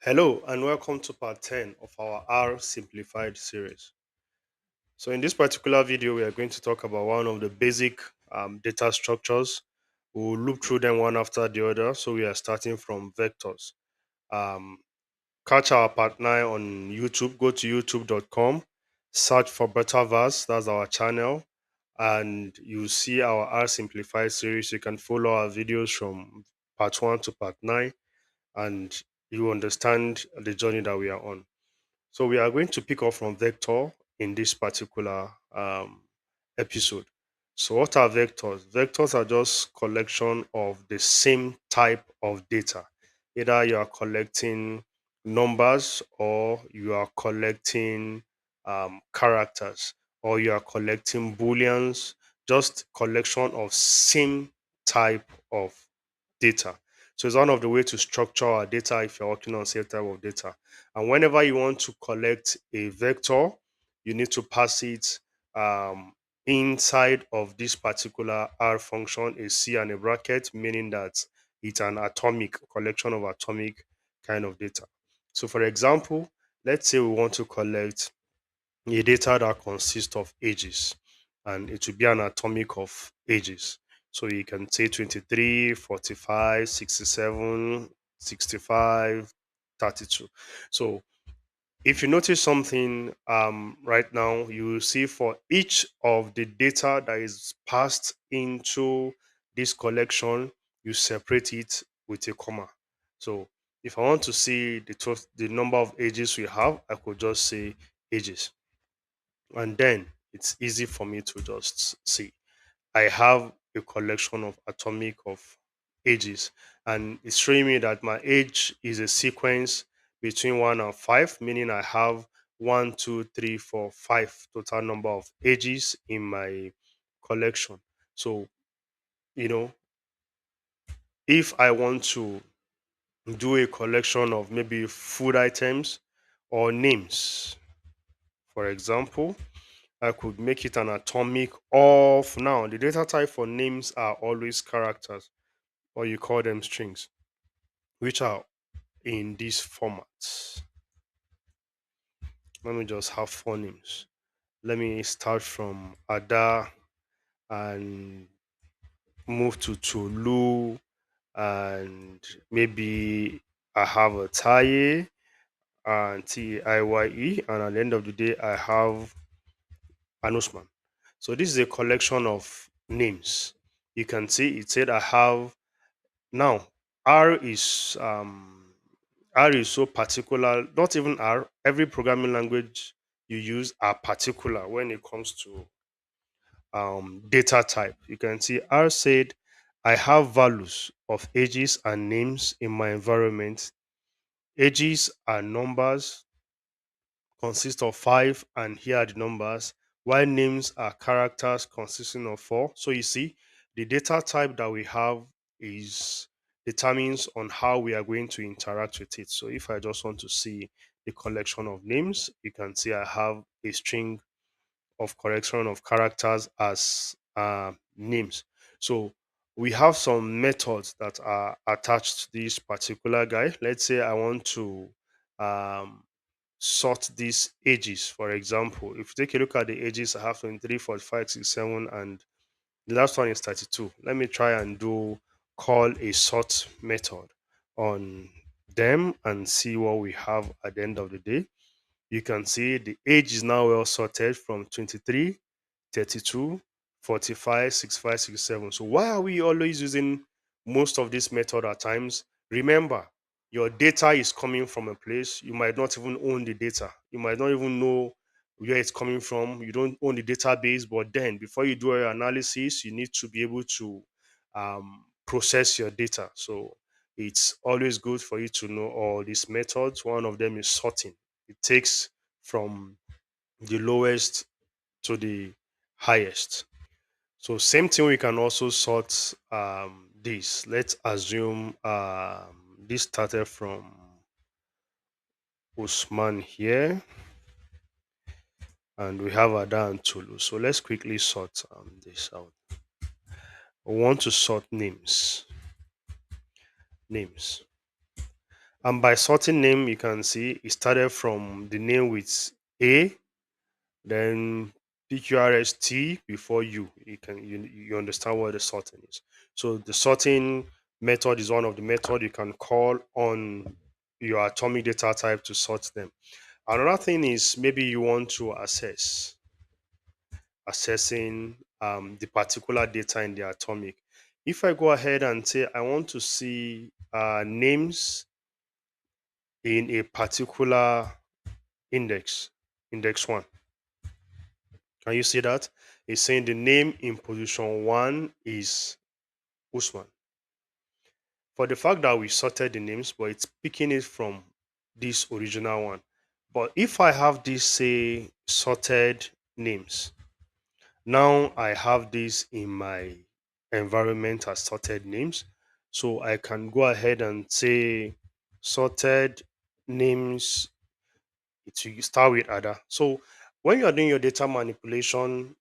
Hello and welcome to part 10 of our R Simplified series. So, in this particular video, we are going to talk about one of the basic data structures. We'll look through them one after the other. So, we are starting from vectors. Um, Catch our part 9 on YouTube. Go to youtube.com, search for Betaverse, that's our channel, and you see our R Simplified series. You can follow our videos from part 1 to part 9 and you understand the journey that we are on. So we are going to pick up from vector in this particular episode. So what are vectors? Vectors are just collection of the same type of data. Either you are collecting numbers or you are collecting characters or you are collecting booleans, just collection of same type of data. So it's one of the way to structure our data if you're working on same type of data. And whenever you want to collect a vector, you need to pass it um, inside of this particular R function, a C and a bracket, meaning that it's an atomic collection of atomic kind of data. So for example, let's say we want to collect a data that consists of ages and it will be an atomic of ages. So you can say 23, 45, 67, 65, 32. So if you notice something right now, you will see for each of the data that is passed into this collection, you separate it with a comma. So if I want to see the number of ages we have, I could just say ages, and then it's easy for me to just see I have a collection of atomic of ages, and it's showing me that my age is a sequence between 1 and 5, meaning I have 1, 2, 3, 4, 5 total number of ages in my collection. So, you know, if I want to do a collection of maybe food items or names, for example, I could make it an atomic of, now the data type for names are always characters, or you call them strings, which are in this format. Let me just have four names. Let me start from Ada and move to Tolu, and maybe I have a Taye and Tiye, and at the end of the day, I have an Usman. So this is a collection of names. You can see it said I have. Now, R is um, R is so particular. Not even R. Every programming language you use are particular when it comes to data type. You can see R said, "I have values of ages and names in my environment. Ages are numbers, consist of five, and here are the numbers. While names are characters consisting of four." So you see, the data type that we have is determines on how we are going to interact with it. So if I just want to see the collection of names, you can see I have a string of collection of characters as names. So we have some methods that are attached to this particular guy. Let's say I want to um, sort these ages. For example, if you take a look at the ages, I have 23, 45, 67, and the last one is 32. Let me try and do call a sort method on them and see what we have at the end of the day. You can see the age is now well sorted from 23, 32, 45, 65, 67. So why are we always using most of this method at times? Remember, your data is coming from a place. You might not even own the data. You might not even know where it's coming from. You don't own the database, but then before you do your analysis, you need to be able to process your data. So it's always good for you to know all these methods. One of them is sorting. It takes from the lowest to the highest. So same thing, we can also sort this. Let's assume this started from Usman here, and we have Ada and Tulu. So let's quickly sort this out. We want to sort names. Names. And by sorting name, you can see it started from the name with A, then PQRST before U. You understand what the sorting is. So the sorting method is one of the method you can call on your atomic data type to sort them. Another thing is maybe you want to assessing the particular data in the atomic. If I go ahead and say I want to see names in a particular index one, can you see that? It's saying the name in position one is Usman. For the fact that we sorted the names, but it's picking it from this original one. But if I have this, say, sorted names, now I have this in my environment as sorted names. So I can go ahead and say sorted names. It will start with Ada. So when you're doing your data manipulation,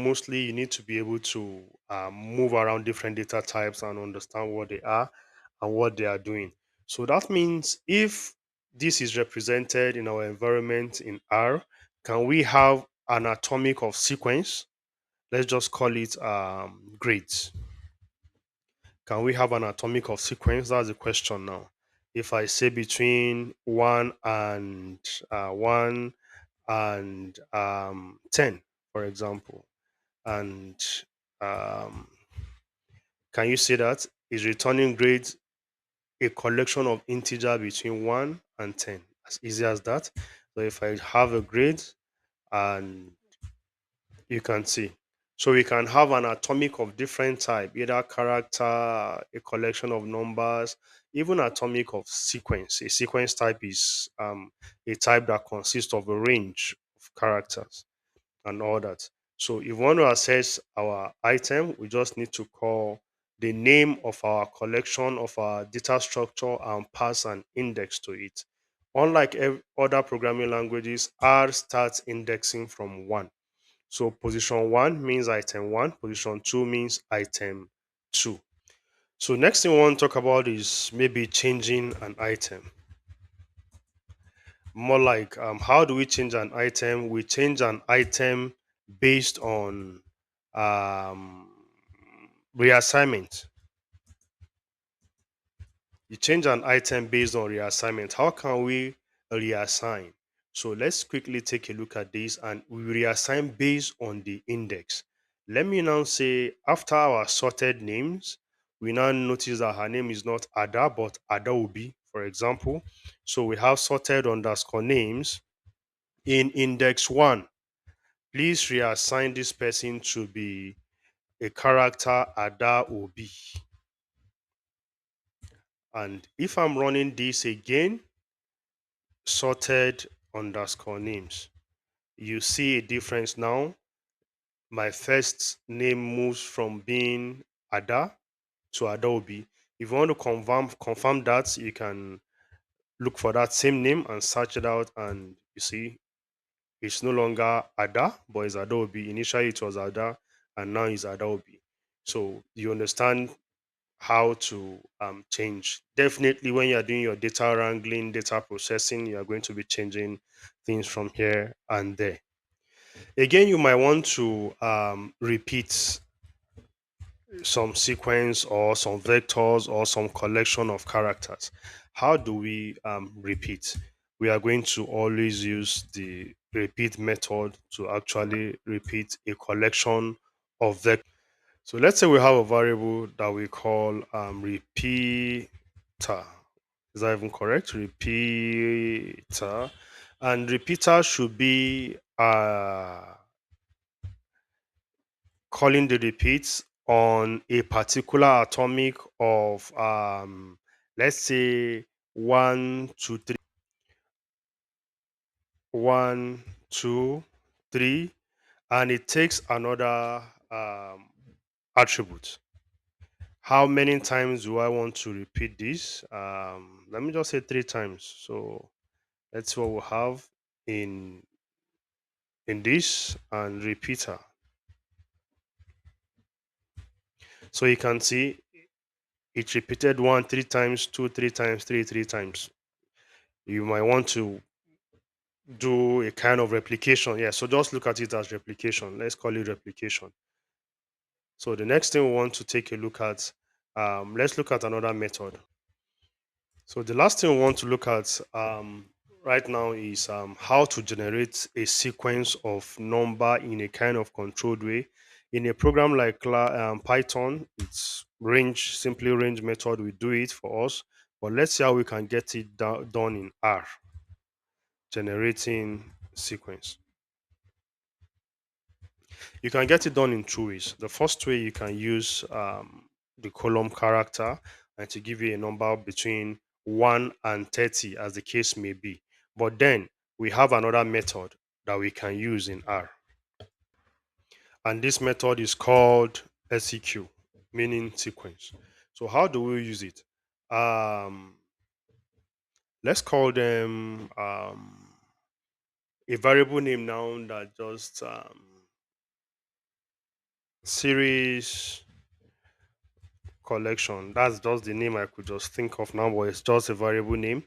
mostly you need to be able to move around different data types and understand what they are and what they are doing. So that means if this is represented in our environment in R, can we have an atomic of sequence? Let's just call it grades. Can we have an atomic of sequence? That's the question now. If I say between one and 10, for example, and um, can you say that is returning grades a collection of integer between 1 and 10? As easy as that. So if I have a grade and you can see, so we can have an atomic of different type, either character, a collection of numbers, even atomic of sequence. A sequence type is a type that consists of a range of characters and all that. So if we want to access our item, we just need to call the name of our collection of our data structure and pass an index to it. Unlike other programming languages, R starts indexing from 1. So position 1 means item 1, position 2 means item 2. So next thing we want to talk about is maybe changing an item. More like how do we change an item? We change an item based on um, reassignment. You change an item based on reassignment. How can we reassign? So let's quickly take a look at this, and we reassign based on the index. Let me now say after our sorted names, we now notice that her name is not Ada but Adaobi, for example. So we have sorted underscore names in index 1. Please reassign this person to be a character Ada Obi. And if I'm running this again, sorted underscore names, you see a difference now. My first name moves from being Ada to Adobe. If you want to confirm that, you can look for that same name and search it out, and you see it's no longer Ada, but it's Adobe. Initially it was Ada, and now it's Adobe. So you understand how to change. Definitely, when you're doing your data wrangling, data processing, you are going to be changing things from here and there. Again, you might want to repeat some sequence or some vectors or some collection of characters. How do we repeat? We are going to always use the repeat method to actually repeat a collection of vectors. So let's say we have a variable that we call repeater. Is that even correct? Repeater. And repeater should be calling the repeats on a particular atomic of let's say 1 2 3, 1 2 3, and it takes another attribute. How many times do I want to repeat this? Let me just say 3 times. So that's what we have in this and repeater. So you can see it repeated one three times, two three times, three times. You might want to do a kind of replication. Yeah, so just look at it as replication. Let's call it replication. So the next thing we want to take a look at, let's look at another method. So the last thing we want to look at right now is how to generate a sequence of number in a kind of controlled way. In a program like Python, it's range, simply range method will do it for us. But let's see how we can get it done in R, generating sequence. You can get it done in two ways. The first way, you can use the column character and to give you a number between 1 and 30 as the case may be. But then we have another method that we can use in R. And this method is called SEQ, meaning sequence. So how do we use it? Um, let's call them a variable name now that just series collection. That's just the name I could just think of now, but it's just a variable name.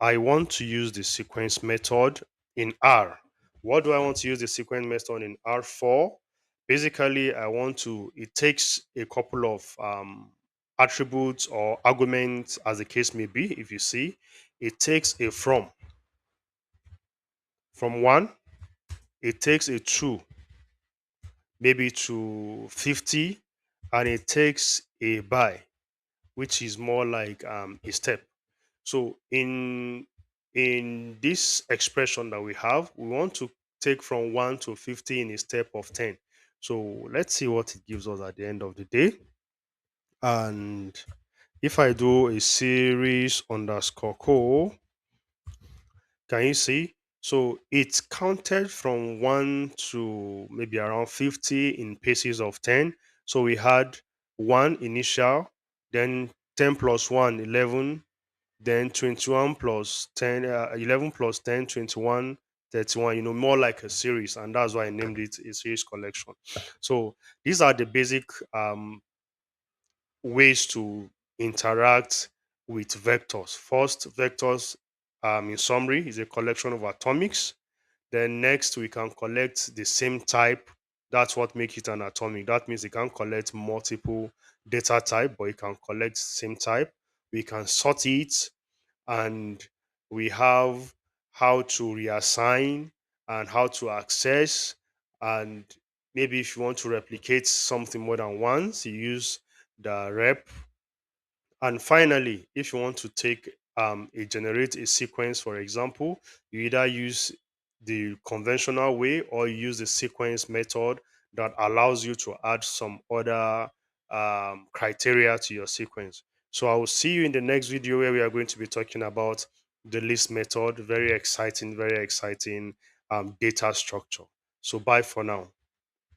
I want to use the sequence method in R. What do I want to use the sequence method in R for? Basically, I want to, it takes a couple of attributes or arguments, as the case may be. If you see, it takes a from one, it takes a two, maybe to 50, and it takes a by, which is more like a step. So in this expression that we have, we want to take from 1 to 50 in a step of 10. So let's see what it gives us at the end of the day. And if I do a series underscore co, can you see? So it's counted from 1 to maybe around 50 in paces of 10. So we had 1 initial, then 10 plus 1, 11, then 21 plus 10, 11 plus 10, 21, 31, more like a series. And that's why I named it a series collection. So these are the basic ways to interact with vectors. First, vectors, in summary, is a collection of atomics. Then next, we can collect the same type. That's what makes it an atomic. That means it can collect multiple data type, but it can collect same type. We can sort it, and we have how to reassign and how to access. And maybe if you want to replicate something more than once, you use the rep. And finally, if you want to take generate a sequence, for example, you either use the conventional way or you use the sequence method that allows you to add some other criteria to your sequence. So I will see you in the next video where we are going to be talking about the list method. Very exciting data structure. So bye for now.